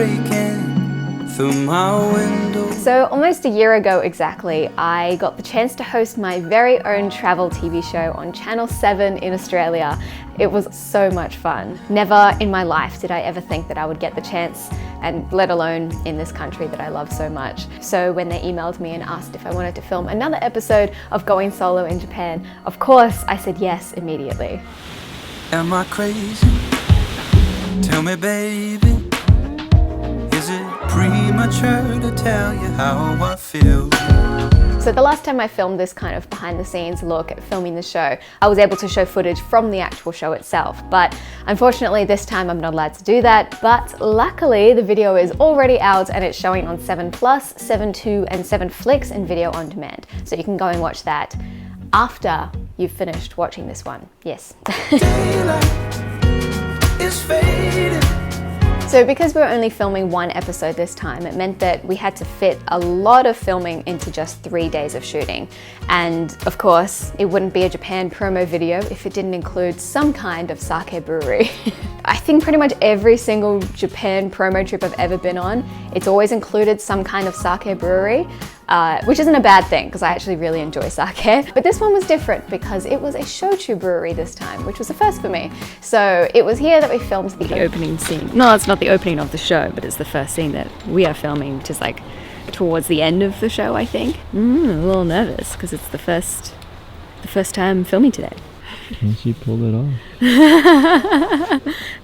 breaking through my window. So almost a year ago exactly, I got the chance to host my very own travel TV show on Channel 7 in Australia. It was so much fun. Never in my life did I ever think that I would get the chance, and let alone in this country that I love so much. So when they emailed me and asked if I wanted to film another episode of Going Solo in Japan, of course I said yes immediately. Am I crazy? Tell me, baby. Is it premature to tell you how I feel? So the last time I filmed this kind of behind the scenes look at filming the show, I was able to show footage from the actual show itself. But unfortunately this time I'm not allowed to do that. But luckily the video is already out and it's showing on 7+, 7.2 and 7Flix and video on demand. So you can go and watch that after you've finished watching this one. Yes. It's fading. So because we were only filming one episode this time, it meant that we had to fit a lot of filming into just 3 days of shooting. And of course, it wouldn't be a Japan promo video if it didn't include some kind of sake brewery. I think pretty much every single Japan promo trip I've ever been on, it's always included some kind of sake brewery. Which isn't a bad thing because I actually really enjoy sake. But this one was different because it was a shochu brewery this time, which was a first for me. So it was here that we filmed the opening scene. No, it's not the opening of the show, but it's the first scene that we are filming, which is like towards the end of the show, I think. I'm a little nervous because it's the first time filming today. Can she pull it off?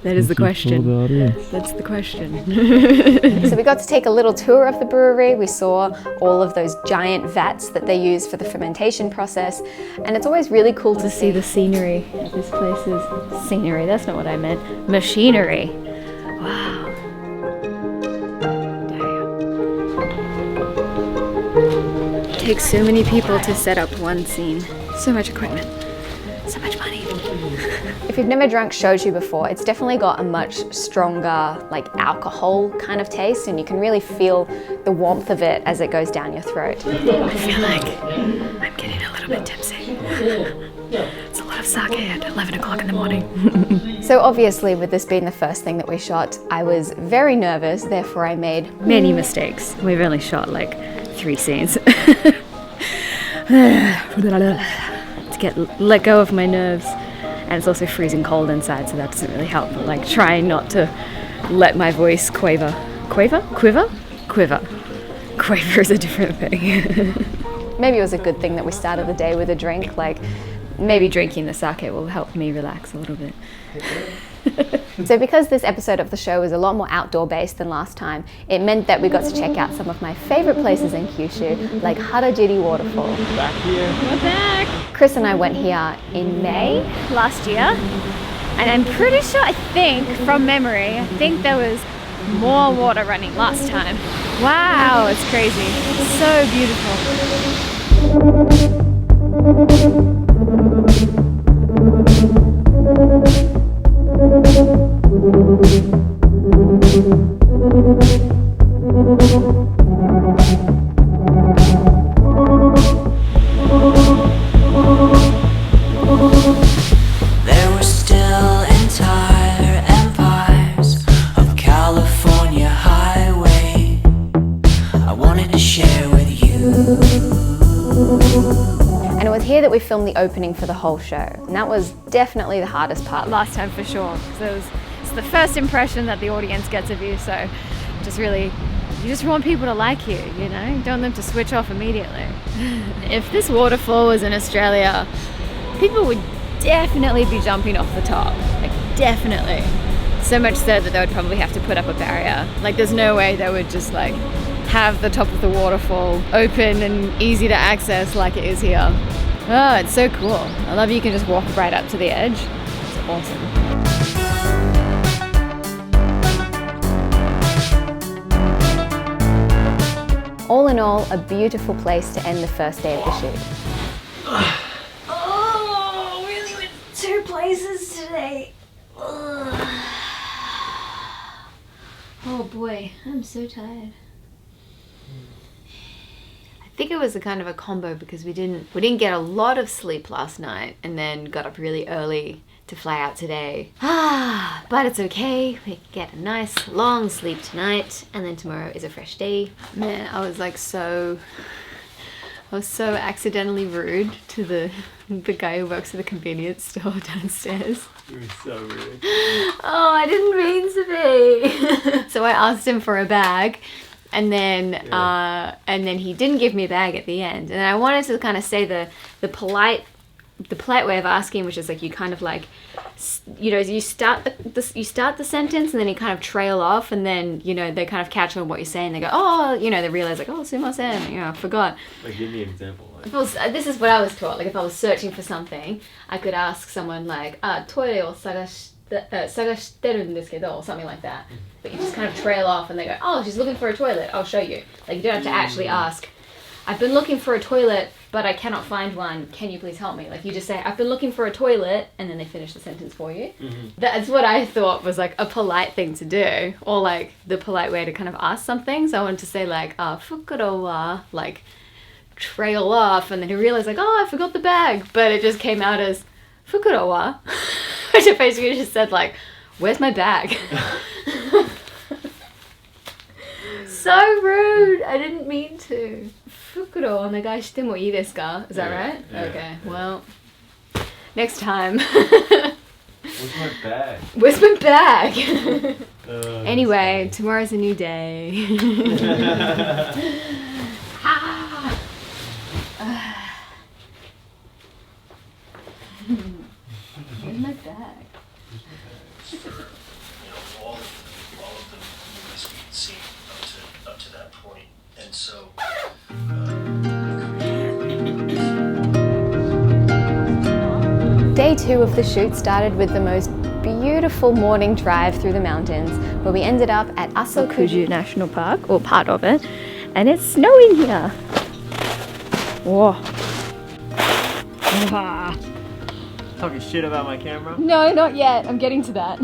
That is the question. Pull the audience? That's the question. So we got to take a little tour of the brewery. We saw all of those giant vats that they use for the fermentation process. And it's always really cool to see the scenery. This place is scenery. That's not what I meant. Machinery. Wow. It takes so many people to set up one scene. So much equipment. So much money. If you've never drunk shochu before, it's definitely got a much stronger, like alcohol kind of taste, and you can really feel the warmth of it as it goes down your throat. I feel like I'm getting a little bit tipsy. It's a lot of sake at 11 o'clock in the morning. So obviously, with this being the first thing that we shot, I was very nervous, therefore I made many mistakes. We've only shot like 3 scenes. Let go of my nerves, and it's also freezing cold inside, so that doesn't really help, but like trying not to let my voice quiver is a different thing. Maybe it was a good thing that we started the day with a drink, like maybe drinking the sake will help me relax a little bit. So because this episode of the show was a lot more outdoor based than last time, it meant that we got to check out some of my favorite places in Kyushu, like Hanjarudi Waterfall. Back here. We're back! Chris and I went here in May last year, and I'm pretty sure, I think, from memory, I think there was more water running last time. Wow, it's crazy. It's so beautiful. There were still entire empires of California highway I wanted to share with you. And it was here that we filmed the opening for the whole show. And that was definitely the hardest part. Last time for sure. So it's the first impression that the audience gets of you, so you just want people to like you, you know? You don't want them to switch off immediately. If this waterfall was in Australia, people would definitely be jumping off the top. Like, definitely. So much so that they would probably have to put up a barrier. Like, there's no way they would just like have the top of the waterfall open and easy to access like it is here. Oh, it's so cool. I love you can just walk right up to the edge. It's awesome. All in all, a beautiful place to end the first day of the shoot. Oh, really went 2 places today. Oh boy, I'm so tired. I think it was a kind of a combo because we didn't get a lot of sleep last night and then got up really early to fly out today. But it's okay. We get a nice long sleep tonight, and then tomorrow is a fresh day. Man, I was so accidentally rude to the guy who works at the convenience store downstairs. You were so rude. Oh, I didn't mean to be. So I asked him for a bag, and then he didn't give me a bag at the end. And I wanted to kind of say the polite way of asking, which is like you kind of like, you know, you start the sentence and then you kind of trail off, and then, you know, they kind of catch on what you're saying. They go, oh, you know, they realize like, oh, sumimasen, you know, I forgot. Like, give me an example. Like. This is what I was taught. Like, if I was searching for something, I could ask someone like, toilet o sagashiteru desu kedo, or something like that. But you just kind of trail off and they go, oh, she's looking for a toilet, I'll show you. Like, you don't have to actually ask, I've been looking for a toilet, but I cannot find one. Can you please help me? Like, you just say, I've been looking for a toilet, and then they finish the sentence for you. That's what I thought was like a polite thing to do, or like the polite way to kind of ask something. So I wanted to say like, fukuro wa, like trail off, and then he realized like, oh, I forgot the bag, but it just came out as fukuro wa, which I basically just said like, where's my bag? So rude. I didn't mean to. Fukuro onegai shite mo ii desu ka? Is that right? Yeah. Okay, well, next time. Where's my bag? Where's my bag? Anyway, tomorrow's a new day. Where's my bag? All of the movies we'd seen up to that point, and so Day 2 of the shoot started with the most beautiful morning drive through the mountains, where we ended up at Kuju National Park, or part of it, and it's snowing here. Whoa. Talking shit about my camera? No, not yet. I'm getting to that.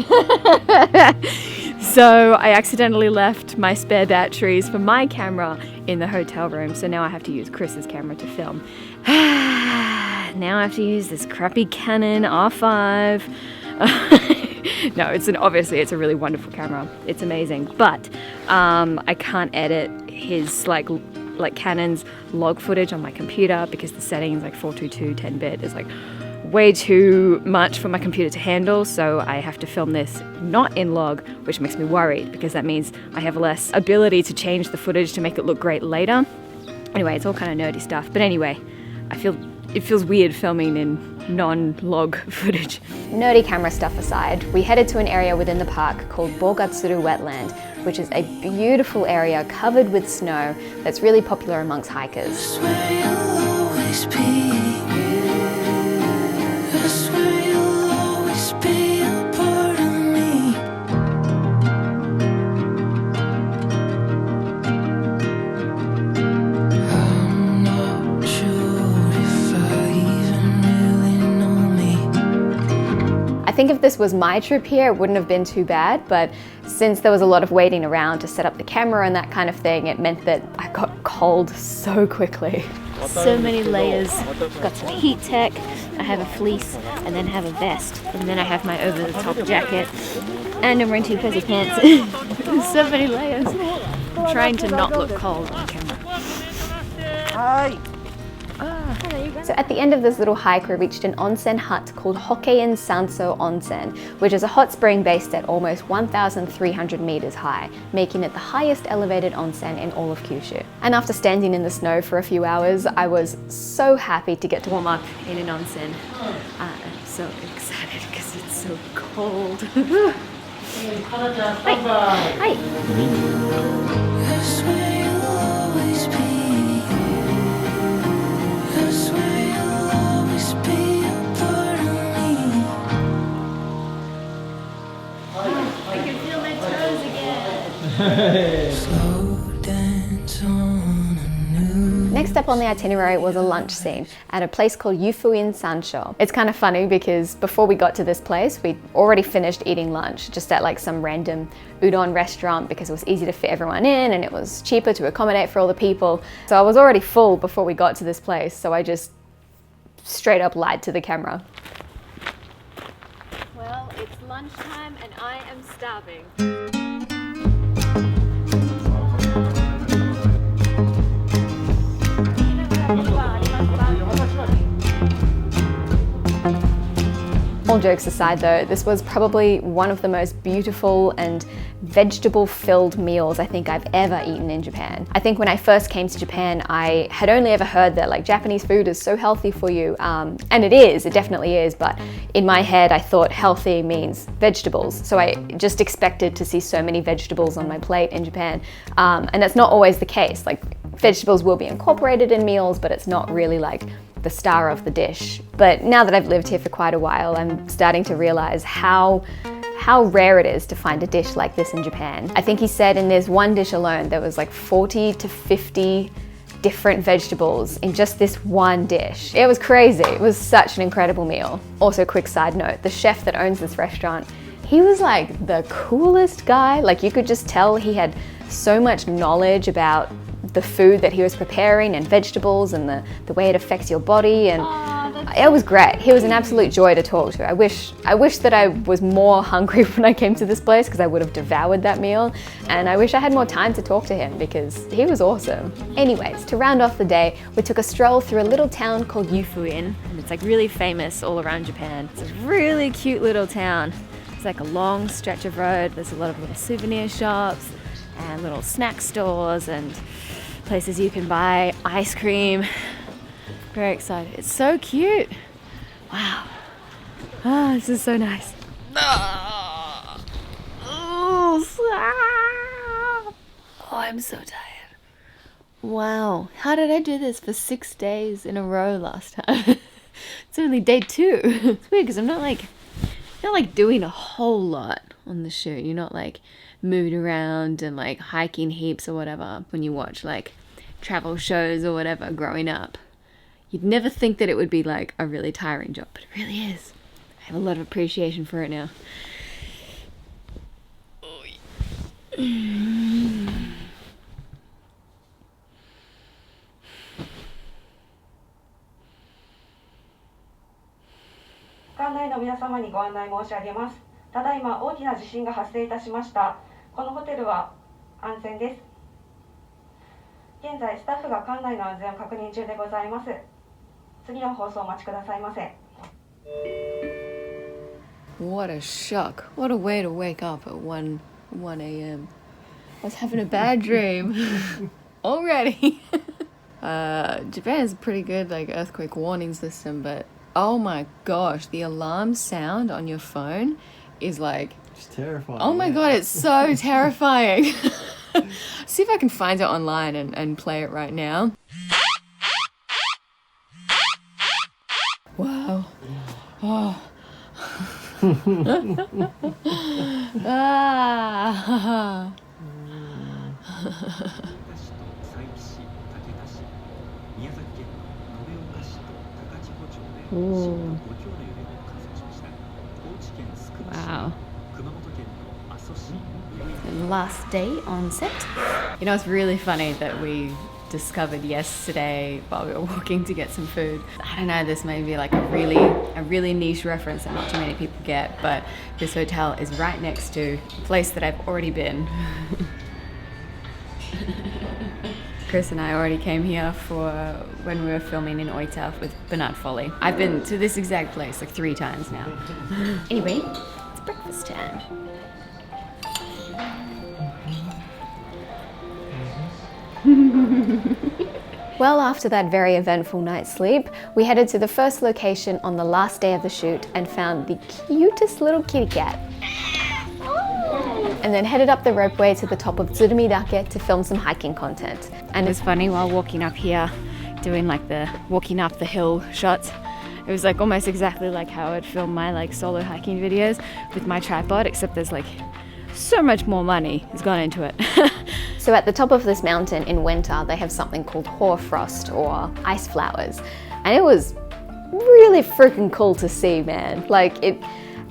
So I accidentally left my spare batteries for my camera in the hotel room, so now I have to use Chris's camera to film. Now I have to use this crappy Canon R5. No, obviously it's a really wonderful camera. It's amazing, but I can't edit his like Canon's log footage on my computer because the settings like 422 10-bit is like way too much for my computer to handle, so I have to film this not in log, which makes me worried because that means I have less ability to change the footage to make it look great later. Anyway, it's all kind of nerdy stuff, but anyway, it feels weird filming in non-log footage. Nerdy camera stuff aside, we headed to an area within the park called Bogatsuru Wetland, which is a beautiful area covered with snow that's really popular amongst hikers. I think if this was my trip here, it wouldn't have been too bad, but since there was a lot of waiting around to set up the camera and that kind of thing, it meant that I got cold so quickly. So many layers. Got some heat tech, I have a fleece, and then have a vest, and then I have my over-the-top jacket, and I'm wearing 2 pairs of pants. So many layers. I'm trying to not look cold on camera. hi. So at the end of this little hike, we reached an onsen hut called Hokkien Sanso Onsen, which is a hot spring based at almost 1,300 meters high, making it the highest elevated onsen in all of Kyushu. And after standing in the snow for a few hours, I was so happy to get to warm up in an onsen. I'm so excited because it's so cold. Hi. Next up on the itinerary was a lunch scene at a place called Yufuyun Sansho. It's kind of funny because before we got to this place, we'd already finished eating lunch just at like some random udon restaurant because it was easy to fit everyone in and it was cheaper to accommodate for all the people. So I was already full before we got to this place, so I just straight up lied to the camera. lunchtime and I am starving. All jokes aside though, this was probably one of the most beautiful and vegetable-filled meals I think I've ever eaten in Japan. I think when I first came to Japan, I had only ever heard that like Japanese food is so healthy for you, and it definitely is, but in my head I thought healthy means vegetables. So I just expected to see so many vegetables on my plate in Japan, and that's not always the case. Like vegetables will be incorporated in meals, but it's not really like the star of the dish. But now that I've lived here for quite a while, I'm starting to realize how rare it is to find a dish like this in Japan. I think he said in this one dish alone, there was like 40 to 50 different vegetables in just this one dish. It was crazy. It was such an incredible meal. Also, quick side note, the chef that owns this restaurant, he was like the coolest guy. Like you could just tell he had so much knowledge about the food that he was preparing and vegetables and the way it affects your body, and it was great. He was an absolute joy to talk to. I wish that I was more hungry when I came to this place because I would have devoured that meal, and I wish I had more time to talk to him because he was awesome. Anyways, to round off the day, we took a stroll through a little town called Yufuyun, and it's like really famous all around Japan. It's a really cute little town. It's like a long stretch of road. There's a lot of little souvenir shops and little snack stores and places you can buy ice cream. Very excited. It's so cute. Wow. Oh, this is so nice. Oh, I'm so tired. Wow. How did I do this for 6 days in a row last time? It's only day 2. It's weird because I'm not like doing a whole lot on the shoot. You're not like moving around and like hiking heaps or whatever when you watch like travel shows or whatever growing up. You'd never think that it would be like a really tiring job, but it really is. I have a lot of appreciation for it now. What a shock. What a way to wake up at 1 a.m. I was having a bad dream already. Japan has a pretty good like earthquake warning system, but oh my gosh, the alarm sound on your phone is like, It's terrifying. oh my god, it's so terrifying. See if I can find it online and play it right now. Wow. Oh. Ah. Ooh. Wow. Last day on set. You know, it's really funny that we discovered yesterday while we were walking to get some food. I don't know, this may be like a really niche reference that not too many people get, but this hotel is right next to a place that I've already been. Chris and I already came here for when we were filming in Oita with Bernard Foley. I've been to this exact place like 3 times now. Anyway, it's breakfast time. Well, after that very eventful night's sleep, we headed to the first location on the last day of the shoot and found the cutest little kitty cat. And then headed up the ropeway to the top of Tsurumidake to film some hiking content. And it's funny, while walking up here, doing like the walking up the hill shots, it was like almost exactly like how I'd film my like solo hiking videos with my tripod, except there's like so much more money has gone into it. So at the top of this mountain in winter, they have something called hoarfrost or ice flowers. And it was really freaking cool to see, man. Like it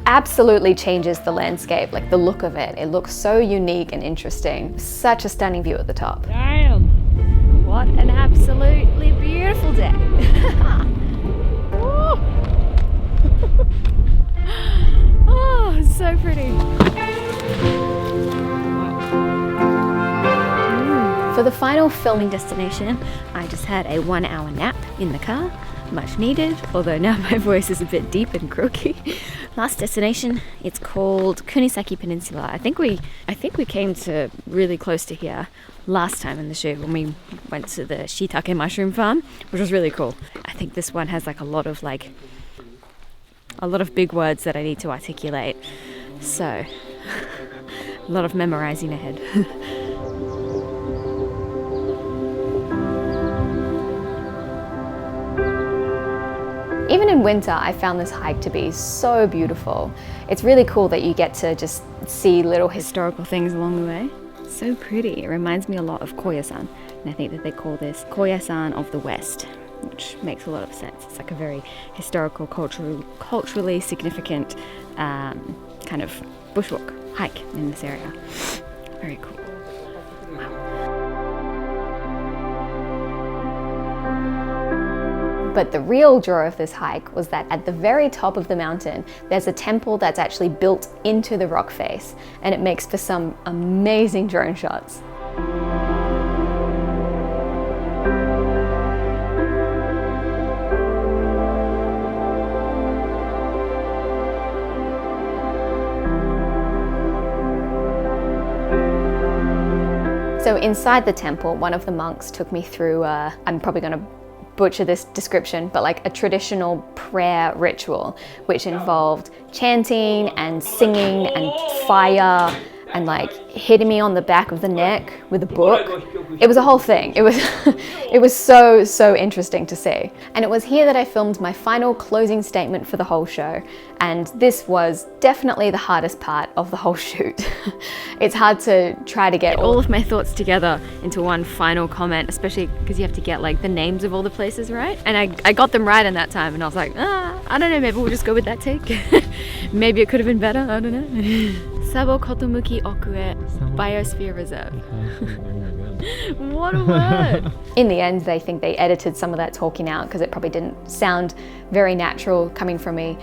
absolutely changes the landscape, like the look of it. It looks so unique and interesting. Such a stunning view at the top. Damn! What an absolutely beautiful day. Oh, so pretty. For the final filming destination, I just had a 1-hour nap in the car. Much needed, although now my voice is a bit deep and croaky. Last destination, it's called Kunisaki Peninsula. I think we came to really close to here last time in the shoot when we went to the shiitake mushroom farm, which was really cool. I think this one has like a lot of big words that I need to articulate. So a lot of memorizing ahead. Even in winter, I found this hike to be so beautiful. It's really cool that you get to just see little Historical things along the way. So pretty. It reminds me a lot of Koyasan, and I think that they call this Koyasan of the West, which makes a lot of sense. It's like a very historical, culturally significant kind of bushwalk hike in this area. Very cool. But the real draw of this hike was that at the very top of the mountain, there's a temple that's actually built into the rock face, and it makes for some amazing drone shots. So inside the temple, one of the monks took me through, I'm probably going to butcher this description, but like a traditional prayer ritual, which involved chanting and singing and fire and like hitting me on the back of the neck with a book. It was a whole thing. It was so interesting to see. And it was here that I filmed my final closing statement for the whole show. And this was definitely the hardest part of the whole shoot. It's hard to try to get all of my thoughts together into one final comment, especially because you have to get like the names of all the places right. And I got them right in that time, and I was like, I don't know, maybe we'll just go with that take. Maybe it could have been better, I don't know. Sabo Kotomuki Okue Biosphere Reserve. What a word! In the end, they think they edited some of that talking out because it probably didn't sound very natural coming from me,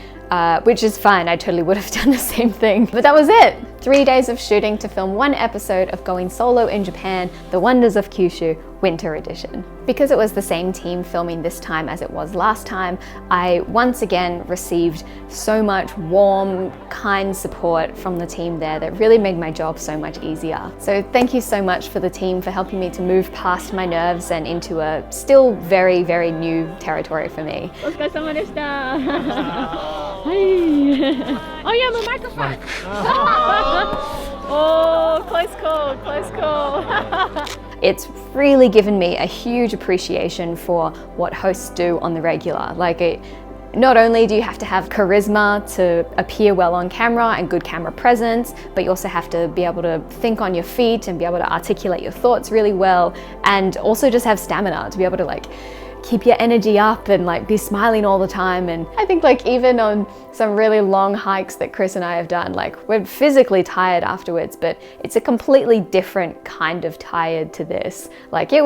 which is fine. I totally would have done the same thing. But that was it. 3 days of shooting to film one episode of Going Solo in Japan, The Wonders of Kyushu, Winter Edition. Because it was the same team filming this time as it was last time, I once again received so much warm, kind support from the team there that really made my job so much easier. So thank you so much for the team for helping me to move past my nerves and into a still very, very new territory for me. お疲れ様でした。はい。Oh yeah, my microphone. Oh, close call, close call. It's really given me a huge appreciation for what hosts do on the regular. Not only do you have to have charisma to appear well on camera and good camera presence, but you also have to be able to think on your feet and be able to articulate your thoughts really well, and also just have stamina to be able to keep your energy up and be smiling all the time. And I think even on some really long hikes that Chris and I have done, we're physically tired afterwards, but it's a completely different kind of tired to this. It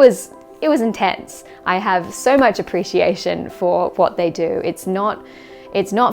was intense. I have so much appreciation for what they do. It's not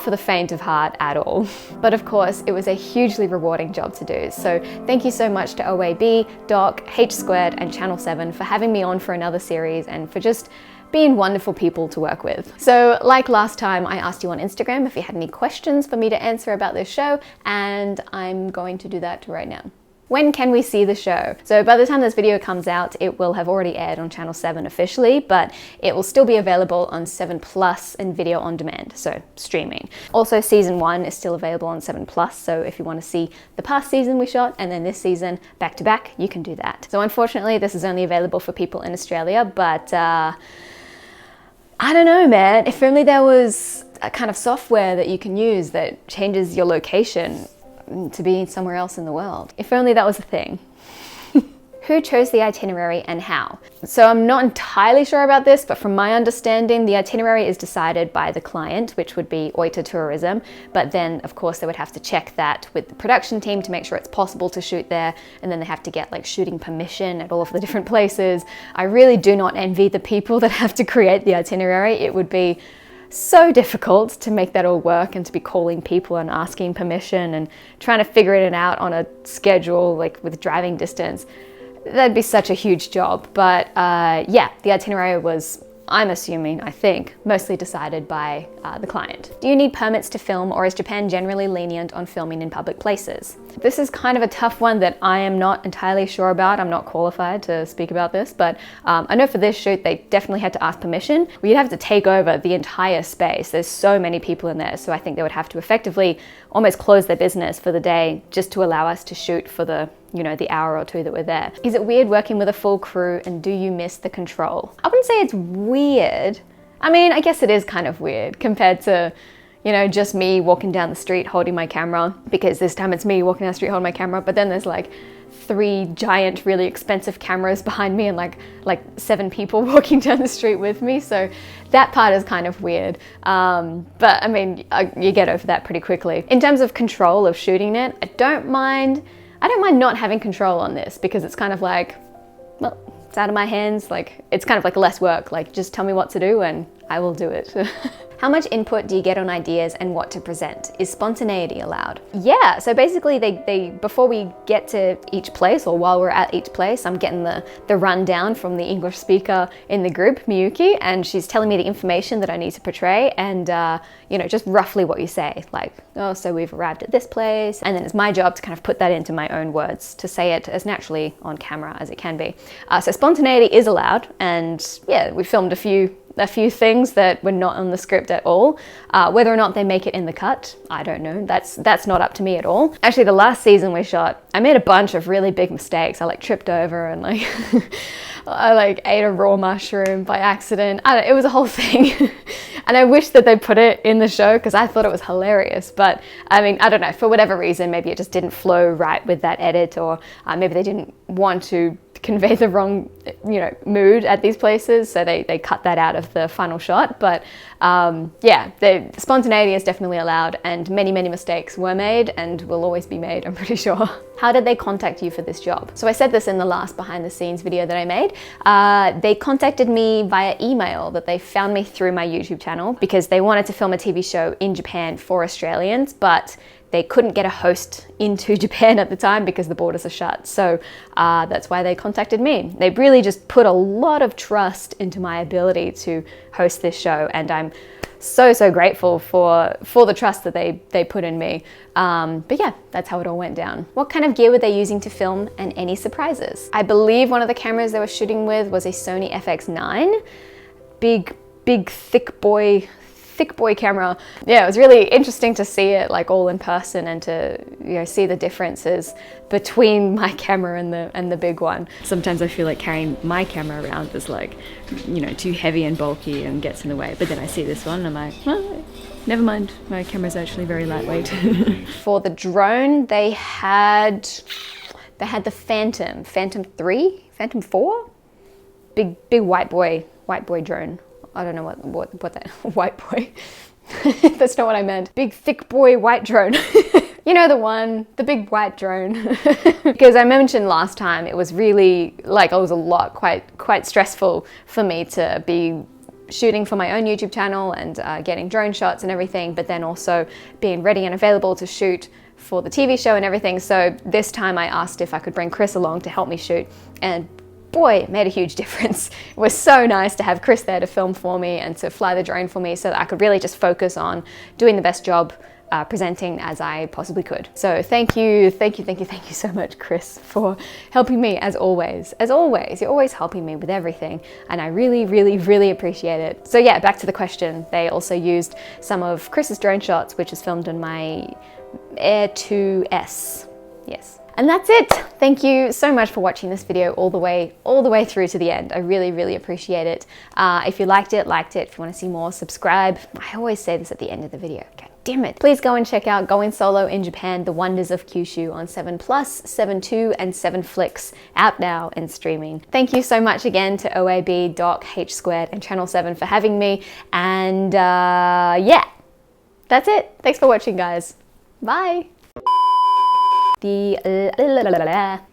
for the faint of heart at all. But of course, it was a hugely rewarding job to do. So thank you so much to OAB, Doc, H2, and Channel 7 for having me on for another series and for just being wonderful people to work with. So like last time, I asked you on Instagram if you had any questions for me to answer about this show, and I'm going to do that right now. When can we see the show? So by the time this video comes out, it will have already aired on Channel 7 officially, but it will still be available on 7 Plus and video on demand, so streaming. Also, season 1 is still available on 7 Plus, so if you want to see the past season we shot and then this season back to back, you can do that. So unfortunately, this is only available for people in Australia, but I don't know, man. If only there was a kind of software that you can use that changes your location to be somewhere else in the world. If only that was a thing. Who chose the itinerary and how? So I'm not entirely sure about this, but from my understanding, the itinerary is decided by the client, which would be Oita Tourism. But then, of course, they would have to check that with the production team to make sure it's possible to shoot there. And then they have to get shooting permission at all of the different places. I really do not envy the people that have to create the itinerary. It would be so difficult to make that all work and to be calling people and asking permission and trying to figure it out on a schedule, like with driving distance. That'd be such a huge job. But yeah, the itinerary was, I'm assuming, I think, mostly decided by the client. Do you need permits to film, or is Japan generally lenient on filming in public places? This is kind of a tough one that I am not entirely sure about. I'm not qualified to speak about this, but I know for this shoot, they definitely had to ask permission. We'd have to take over the entire space. There's so many people in there, so I think they would have to effectively almost close their business for the day just to allow us to shoot for the, you know, the hour or two that we're there. Is it weird working with a full crew, and do you miss the control? I wouldn't say it's weird. I mean, I guess it is kind of weird compared to, you know, just me walking down the street holding my camera, because this time it's me walking down the street holding my camera, but then there's like 3 giant, really expensive cameras behind me and like 7 people walking down the street with me. So that part is kind of weird. But I mean, you get over that pretty quickly. In terms of control of shooting it, I don't mind not having control on this, because it's kind of like, well, it's out of my hands. Like, it's kind of like less work. Like, just tell me what to do and I will do it. How much input do you get on ideas and what to present? Is spontaneity allowed? Yeah, so basically they before we get to each place, or while we're at each place, I'm getting the rundown from the English speaker in the group, Miyuki, and she's telling me the information that I need to portray, and you know, just roughly what you say, like, oh, so we've arrived at this place, and then it's my job to kind of put that into my own words, to say it as naturally on camera as it can be. So spontaneity is allowed, and yeah, we filmed a few things that were not on the script at all. Whether or not they make it in the cut, I don't know. That's not up to me at all. Actually, the last season we shot, I made a bunch of really big mistakes. I like tripped over and like I like ate a raw mushroom by accident. It was a whole thing. And I wish that they put it in the show, because I thought it was hilarious. But I mean, I don't know, for whatever reason, maybe it just didn't flow right with that edit, or maybe they didn't want to convey the wrong, you know, mood at these places, so they cut that out of the final shot. But yeah, the spontaneity is definitely allowed, and many mistakes were made and will always be made, I'm pretty sure. How did they contact you for this job? So I said this in the last behind the scenes video that I made. They contacted me via email, that they found me through my YouTube channel, because they wanted to film a TV show in Japan for Australians, but they couldn't get a host into Japan at the time because the borders are shut. So that's why they contacted me. They really just put a lot of trust into my ability to host this show, and I'm so grateful for the trust that they put in me. But yeah, that's how it all went down. What kind of gear were they using to film, and any surprises? I believe one of the cameras they were shooting with was a Sony FX9. Big thick boy camera. Yeah, it was really interesting to see it like all in person, and to, you know, see the differences between my camera and the big one. Sometimes I feel like carrying my camera around is like, you know, too heavy and bulky and gets in the way. But then I see this one and I'm like, well, never mind, my camera's actually very lightweight. For the drone, they had the Phantom 3, Phantom 4, big white boy drone. I don't know what that, white boy. That's not what I meant. Big thick boy white drone. You know the one, the big white drone. Because I mentioned last time, it was really like, it was a lot, quite stressful for me to be shooting for my own YouTube channel and getting drone shots and everything, but then also being ready and available to shoot for the TV show and everything. So this time I asked if I could bring Chris along to help me shoot, and boy, it made a huge difference. It was so nice to have Chris there to film for me and to fly the drone for me, so that I could really just focus on doing the best job presenting as I possibly could. So thank you so much, Chris, for helping me as always. As always, you're always helping me with everything, and I really appreciate it. So yeah, back to the question. They also used some of Chris's drone shots, which is filmed on my Air 2S. Yes. And that's it. Thank you so much for watching this video all the way through to the end. I really appreciate it. If you liked it. If you want to see more, subscribe. I always say this at the end of the video. God damn it. Please go and check out Going Solo in Japan, The Wonders of Kyushu on 7+, 7.2 and 7flix, out now and streaming. Thank you so much again to OAB, Doc, H2, and Channel 7 for having me. And yeah, that's it. Thanks for watching, guys. Bye. The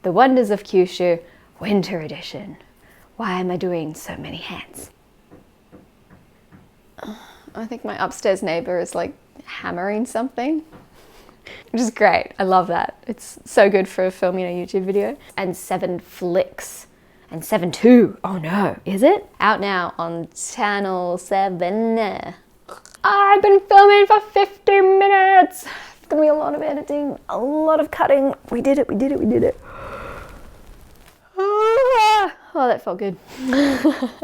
Wonders of Kyushu Winter Edition. Why am I doing so many hands? I think my upstairs neighbor is like hammering something, which is great. I love that. It's so good for filming a YouTube video. And 7 Flicks. And 7.2. Oh no, is it? Out now on channel 7. I've been filming for 50 minutes. It's gonna be a lot of editing, a lot of cutting. We did it, we did it, we did it. Oh, that felt good.